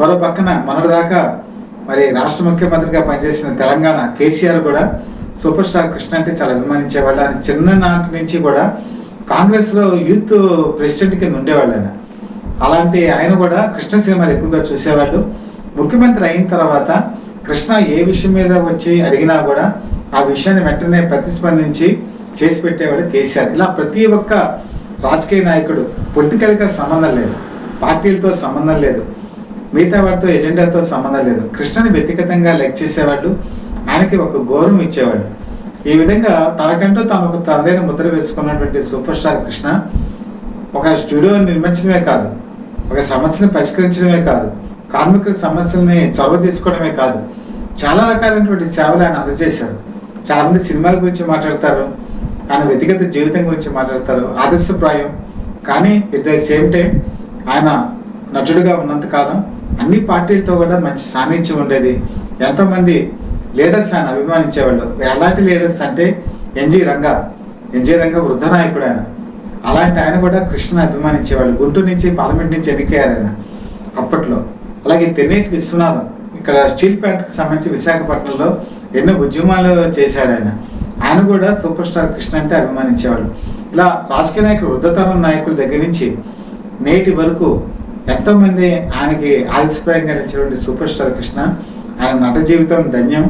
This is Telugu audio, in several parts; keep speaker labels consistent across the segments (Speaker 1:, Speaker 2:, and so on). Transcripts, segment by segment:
Speaker 1: మరో పక్కన మొన్నటిదాకా మరి రాష్ట్ర ముఖ్యమంత్రిగా పనిచేసిన తెలంగాణ కేసీఆర్ కూడా సూపర్ స్టార్ కృష్ణ అంటే చాలా అభిమానించేవాళ్ళు. ఆయన చిన్ననాటి నుంచి కూడా కాంగ్రెస్లో యూత్ ప్రెసిడెంట్ కింద ఉండేవాళ్ళు ఆయన. అలాంటి ఆయన కూడా కృష్ణ సినిమాలు ఎక్కువగా చూసేవాళ్ళు. ముఖ్యమంత్రి అయిన తర్వాత కృష్ణ ఏ విషయం మీద వచ్చి అడిగినా కూడా ఆ విషయాన్ని వెంటనే ప్రతిస్పందించి చేసి పెట్టేవాడు కేసీఆర్. ఇలా ప్రతి ఒక్క రాజకీయ నాయకుడు పొలిటికల్గా సంబంధం లేదు, పార్టీలతో సంబంధం లేదు, మిగతా వాటితో ఎజెండాతో సంబంధం లేదు, కృష్ణని వ్యక్తిగతంగా లెక్క చేసేవాళ్ళు, ఆయనకి ఒక గౌరవం ఇచ్చేవాడు. ఈ విధంగా తనకంటూ తనకు తనదైన ముద్ర వేసుకున్నటువంటి సూపర్ స్టార్ కృష్ణ ఒక స్టూడియోని నిర్మించడమే కాదు, ఒక సమస్యను పరిష్కరించడమే కాదు, కార్మికుల సమస్యల్ని చొరవ తీసుకోవడమే కాదు, చాలా రకాలైనటువంటి సేవలు ఆయన అందజేశారు. చాలామంది సినిమాల గురించి మాట్లాడతారు, ఆయన వ్యక్తిగత జీవితం గురించి మాట్లాడతారు, ఆదర్శప్రాయం. కానీ ఎట్ ద సేమ్ టైం ఆయన నటుడుగా ఉన్నంతకాలం అన్ని పార్టీలతో కూడా మంచి సాన్నిధ్యం ఉండేది. ఎంతోమంది లీడర్స్ ఆయన అభిమానించేవాళ్ళు. ఎలాంటి లీడర్స్ అంటే ఎన్జి రంగా వృద్ధ నాయకుడు ఆయన. అలాంటి ఆయన కూడా కృష్ణ అభిమానించేవాళ్ళు. గుంటూరు నుంచి పార్లమెంట్ నుంచి ఎన్నికయ్యారు ఆయన అప్పట్లో. అలాగే తెన్నేటి విశ్వనాథం ఇక్కడ స్టీల్ ప్లాంట్కి సంబంధించి విశాఖపట్నంలో ఎన్నో ఉద్యమాలు చేశాడు ఆయన. ఆయన కూడా సూపర్ స్టార్ కృష్ణ అంటే అభిమానించేవాళ్ళు. ఇలా రాజకీయ నాయకులు, వృద్ధతరం నాయకుల దగ్గర నుంచి నేటి వరకు ఎంతోమంది ఆయనకి ఆదర్శప్రాయంగా నిలిచినటువంటి సూపర్ స్టార్ కృష్ణ. ఆయన నట జీవితం ధన్యం.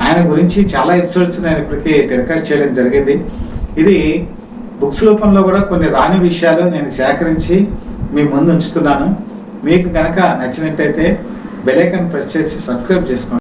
Speaker 1: ఆయన గురించి చాలా ఎపిసోడ్స్ నేను ఇప్పటికీ టెలికాస్ట్ చేయడం జరిగింది. ఇది బుక్స్ రూపంలో కూడా కొన్ని రాని విషయాలు నేను సేకరించి మీ ముందు ఉంచుతున్నాను. మీకు కనుక నచ్చినట్టయితే బెల్ ఐకాన్ ప్రెస్ చేసి సబ్స్క్రైబ్ చేసుకోండి.